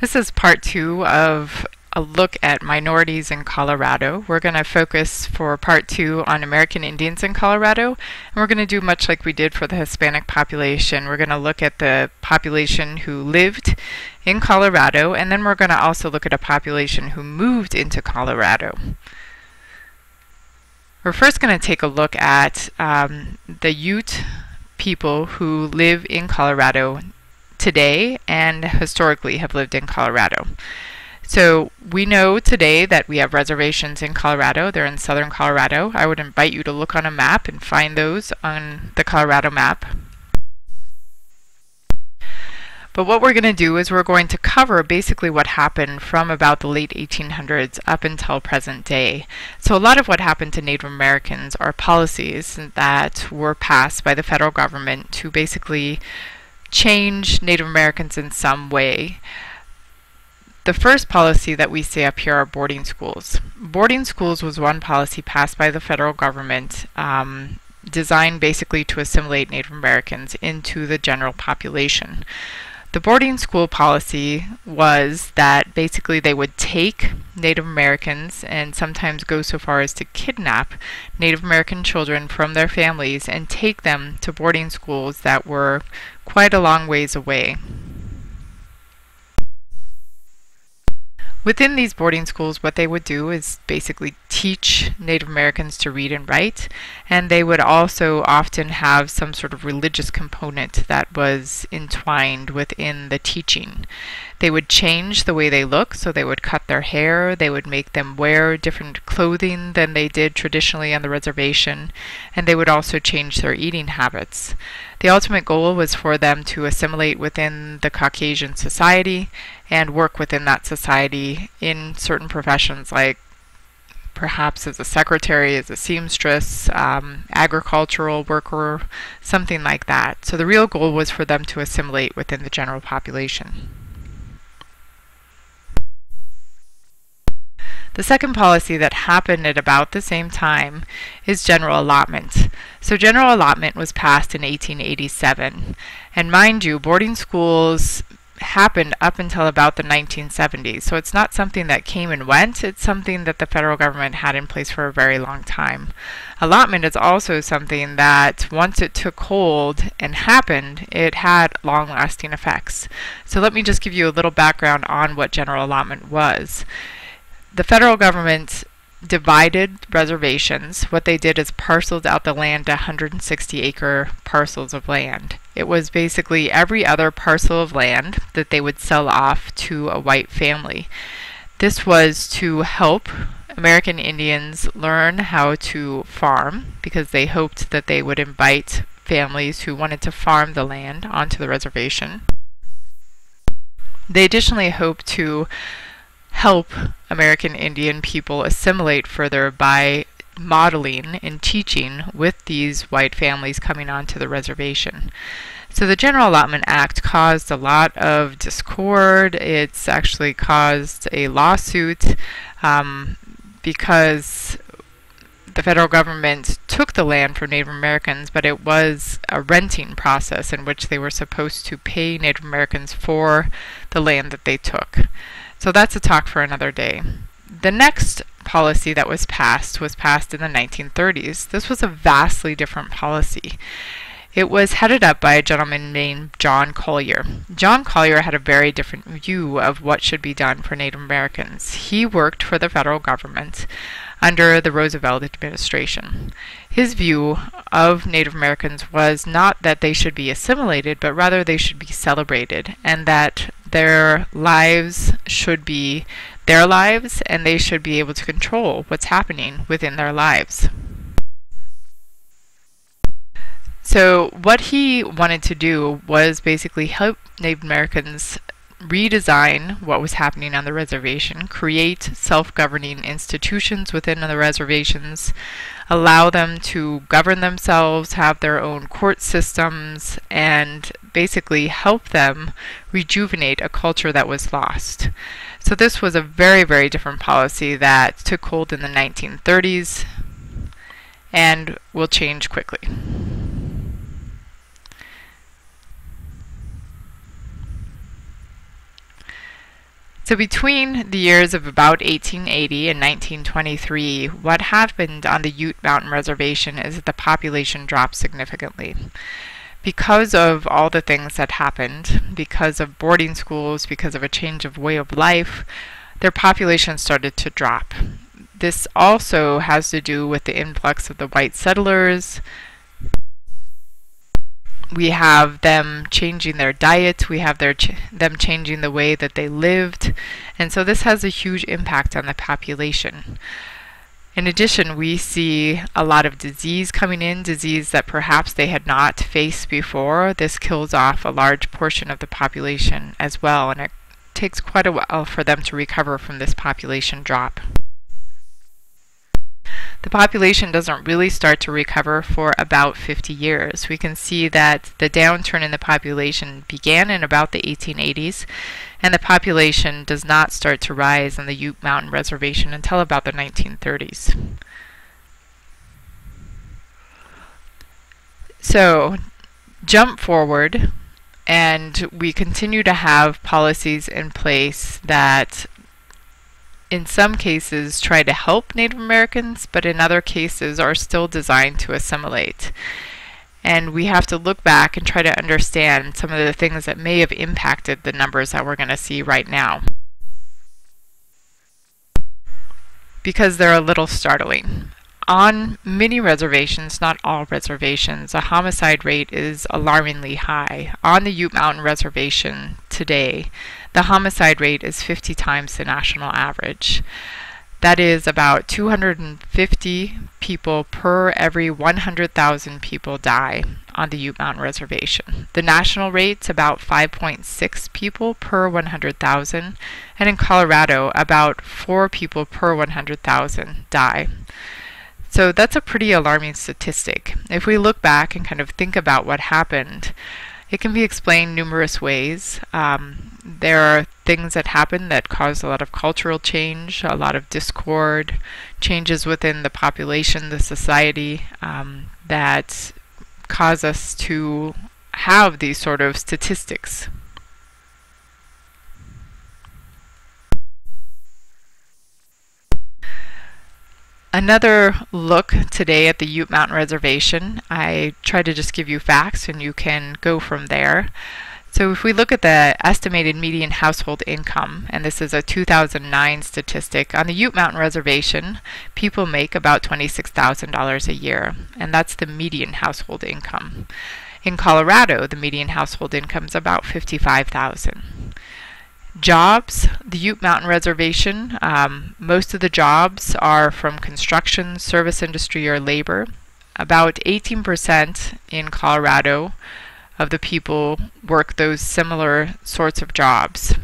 This is part two of a look at minorities in Colorado. We're going to focus for part two on American Indians in Colorado, and we're going to do much like we did for the Hispanic population. We're going to look at the population who lived in Colorado, and then we're going to also look at a population who moved into Colorado. We're first going to take a look at the Ute people who live in Colorado today and historically have lived in Colorado. So we know today that we have reservations in Colorado. They're in southern Colorado. I would invite you to look on a map and find those on the Colorado map. But what we're going to do is we're going to cover basically what happened from about the late 1800s up until present day. So a lot of what happened to Native Americans are policies that were passed by the federal government to basically change Native Americans in some way. The first policy that we see up here are boarding schools. Boarding schools was one policy passed by the federal government designed basically to assimilate Native Americans into the general population. The boarding school policy was that basically they would take Native Americans and sometimes go so far as to kidnap Native American children from their families and take them to boarding schools that were quite a long ways away. Within these boarding schools, what they would do is basically teach Native Americans to read and write, and they would also often have some sort of religious component that was entwined within the teaching. They would change the way they look, so they would cut their hair, they would make them wear different clothing than they did traditionally on the reservation, and they would also change their eating habits. The ultimate goal was for them to assimilate within the Caucasian society and work within that society in certain professions, like perhaps as a secretary, as a seamstress, agricultural worker, something like that. So the real goal was for them to assimilate within the general population. The second policy that happened at about the same time is general allotment. So general allotment was passed in 1887. And mind you, boarding schools happened up until about the 1970s. So it's not something that came and went. It's something that the federal government had in place for a very long time. Allotment is also something that once it took hold and happened, it had long-lasting effects. So let me just give you a little background on what general allotment was. The federal government divided reservations. What they did is parceled out the land to 160-acre parcels of land. It was basically every other parcel of land that they would sell off to a white family. This was to help American Indians learn how to farm, because they hoped that they would invite families who wanted to farm the land onto the reservation. They additionally hoped to help American Indian people assimilate further by modeling and teaching with these white families coming onto the reservation. So the General Allotment Act caused a lot of discord. It's actually caused a lawsuit because the federal government took the land from Native Americans, but it was a renting process in which they were supposed to pay Native Americans for the land that they took. So that's a talk for another day. The next policy that was passed in the 1930s. This was a vastly different policy. It was headed up by a gentleman named John Collier. John Collier had a very different view of what should be done for Native Americans. He worked for the federal government under the Roosevelt administration. His view of Native Americans was not that they should be assimilated, but rather they should be celebrated, and that their lives should be their lives, and they should be able to control what's happening within their lives. So what he wanted to do was basically help Native Americans redesign what was happening on the reservation, create self-governing institutions within the reservations, allow them to govern themselves, have their own court systems, and basically help them rejuvenate a culture that was lost. So this was a very, very different policy that took hold in the 1930s and will change quickly. So between the years of about 1880 and 1923, what happened on the Ute Mountain Reservation is that the population dropped significantly. Because of all the things that happened, because of boarding schools, because of a change of way of life, their population started to drop. This also has to do with the influx of the white settlers. We have them changing their diet, we have them changing the way that they lived, and so this has a huge impact on the population. In addition, we see a lot of disease coming in, disease that perhaps they had not faced before. This kills off a large portion of the population as well, and it takes quite a while for them to recover from this population drop. The population doesn't really start to recover for about 50 years. We can see that the downturn in the population began in about the 1880s, and the population does not start to rise on the Ute Mountain Reservation until about the 1930s. So, jump forward, and we continue to have policies in place that in some cases try to help Native Americans, but in other cases are still designed to assimilate. And we have to look back and try to understand some of the things that may have impacted the numbers that we're going to see right now, because they're a little startling. On many reservations, not all reservations, a homicide rate is alarmingly high. On the Ute Mountain Reservation today, the homicide rate is 50 times the national average. That is about 250 people per every 100,000 people die on the Ute Mountain Reservation. The national rate's about 5.6 people per 100,000, and in Colorado, about 4 people per 100,000 die. So that's a pretty alarming statistic. If we look back and kind of think about what happened, it can be explained numerous ways. There are things that happen that cause a lot of cultural change, a lot of discord, changes within the population, the society, that cause us to have these sort of statistics. Another look today at the Ute Mountain Reservation. I try to just give you facts and you can go from there. So if we look at the estimated median household income, and this is a 2009 statistic, on the Ute Mountain Reservation, people make about $26,000 a year, and that's the median household income. In Colorado, the median household income is about $55,000. Jobs, the Ute Mountain Reservation, most of the jobs are from construction, service industry, or labor. About 18% in Colorado of the people work those similar sorts of jobs.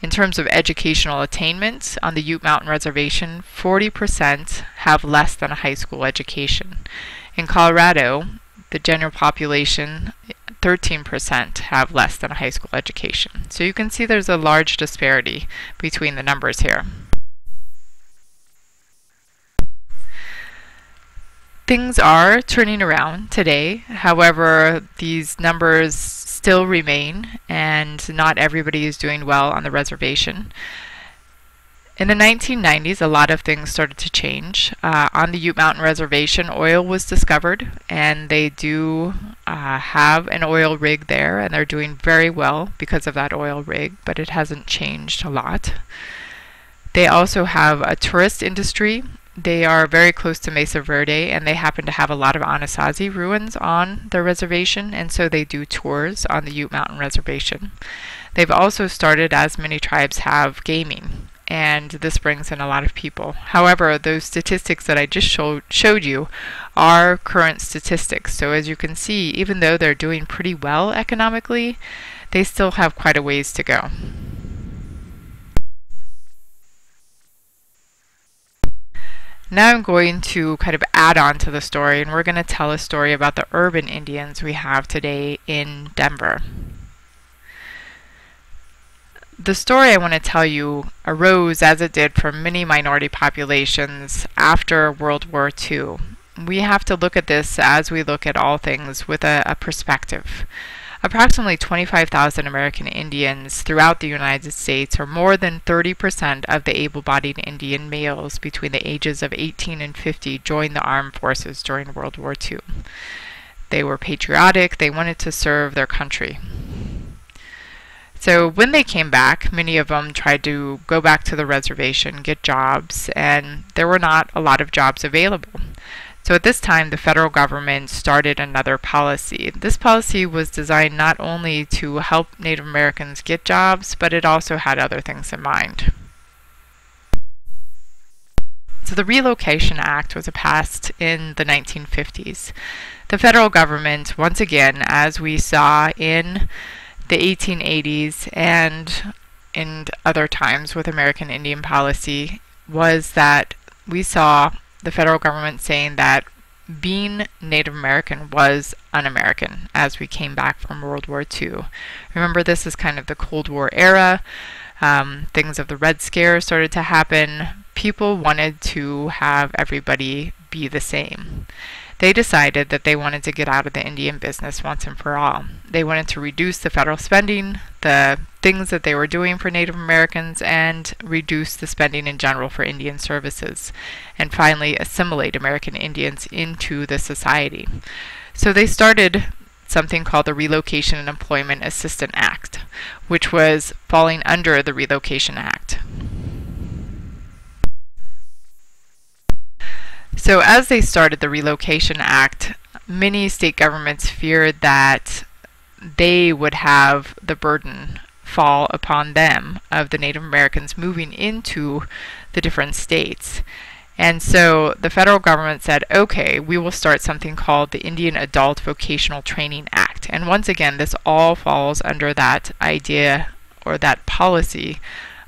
In terms of educational attainment, on the Ute Mountain Reservation, 40% have less than a high school education. In Colorado, the general population, 13% have less than a high school education. So you can see there's a large disparity between the numbers here. Things are turning around today. However, these numbers still remain, and not everybody is doing well on the reservation. In the 1990s, a lot of things started to change. On the Ute Mountain Reservation, oil was discovered, and they do have an oil rig there, and they're doing very well because of that oil rig, but it hasn't changed a lot. They also have a tourist industry. They are very close to Mesa Verde, and they happen to have a lot of Anasazi ruins on their reservation, and so they do tours on the Ute Mountain Reservation. They've also started, as many tribes have, gaming, and this brings in a lot of people. However, those statistics that I just showed you are current statistics. So as you can see, even though they're doing pretty well economically, they still have quite a ways to go. Now I'm going to kind of add on to the story, and we're going to tell a story about the urban Indians we have today in Denver. The story I want to tell you arose, as it did for many minority populations, after World War II. We have to look at this, as we look at all things, with a perspective. Approximately 25,000 American Indians throughout the United States, or more than 30% of the able-bodied Indian males between the ages of 18 and 50, joined the armed forces during World War II. They were patriotic, they wanted to serve their country. So when they came back, many of them tried to go back to the reservation, get jobs, and there were not a lot of jobs available. So at this time, the federal government started another policy. This policy was designed not only to help Native Americans get jobs, but it also had other things in mind. So the Relocation Act was passed in the 1950s. The federal government, once again, as we saw in the 1880s and in other times with American Indian policy, was that we saw the federal government saying that being Native American was un-American as we came back from World War II. Remember, this is kind of the Cold War era. Things of the Red Scare started to happen. People wanted to have everybody be the same. They decided that they wanted to get out of the Indian business once and for all. They wanted to reduce the federal spending, the things that they were doing for Native Americans, and reduce the spending in general for Indian services, and finally assimilate American Indians into the society. So they started something called the Relocation and Employment Assistance Act, which was falling under the Relocation Act. So as they started the Relocation Act, many state governments feared that they would have the burden fall upon them of the Native Americans moving into the different states. And so the federal government said, okay, we will start something called the Indian Adult Vocational Training Act. And once again, this all falls under that idea or that policy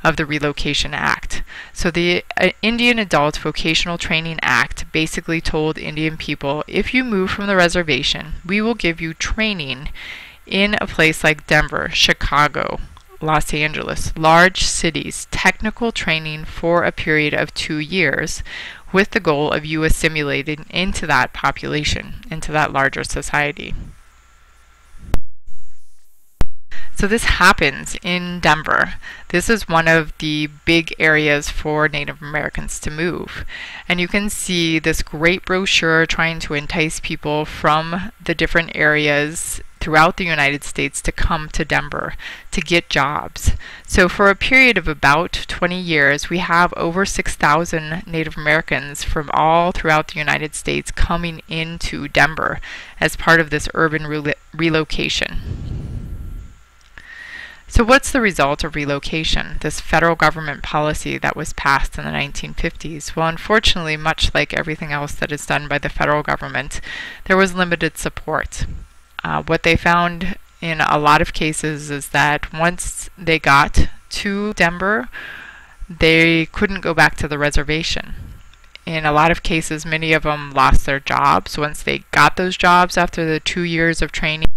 of the Relocation Act. So the Indian Adult Vocational Training Act basically told Indian people, if you move from the reservation, we will give you training in a place like Denver, Chicago, Los Angeles, large cities, technical training for a period of 2 years, with the goal of you assimilating into that population, into that larger society. So this happens in Denver. This is one of the big areas for Native Americans to move. And you can see this great brochure trying to entice people from the different areas throughout the United States to come to Denver to get jobs. So for a period of about 20 years, we have over 6,000 Native Americans from all throughout the United States coming into Denver as part of this urban relocation. So what's the result of relocation, this federal government policy that was passed in the 1950s? Well, unfortunately, much like everything else that is done by the federal government, there was limited support. What they found in a lot of cases is that once they got to Denver, they couldn't go back to the reservation. In a lot of cases, many of them lost their jobs once they got those jobs after the 2 years of training,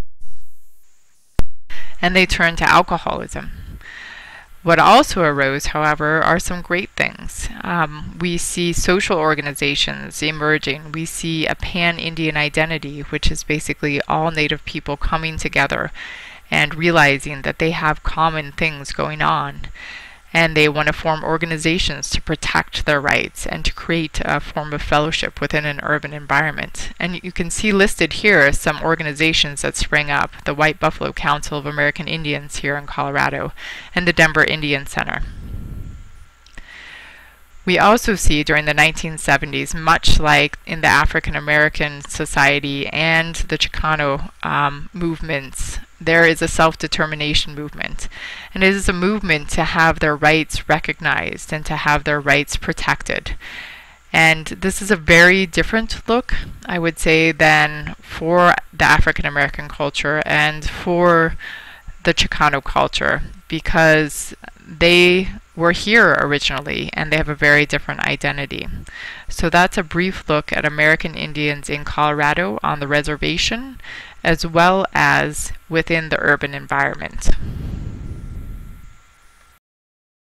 and they turned to alcoholism. What also arose, however, are some great things. We see social organizations emerging. We see a pan-Indian identity, which is basically all Native people coming together and realizing that they have common things going on. And they want to form organizations to protect their rights and to create a form of fellowship within an urban environment. And you can see listed here some organizations that sprang up: the White Buffalo Council of American Indians here in Colorado, and the Denver Indian Center. We also see during the 1970s, much like in the African American Society and the Chicano movements, there is a self-determination movement. And it is a movement to have their rights recognized and to have their rights protected. And this is a very different look, I would say, than for the African American culture and for the Chicano culture, because they were here originally and they have a very different identity. So that's a brief look at American Indians in Colorado on the reservation, as well as within the urban environment.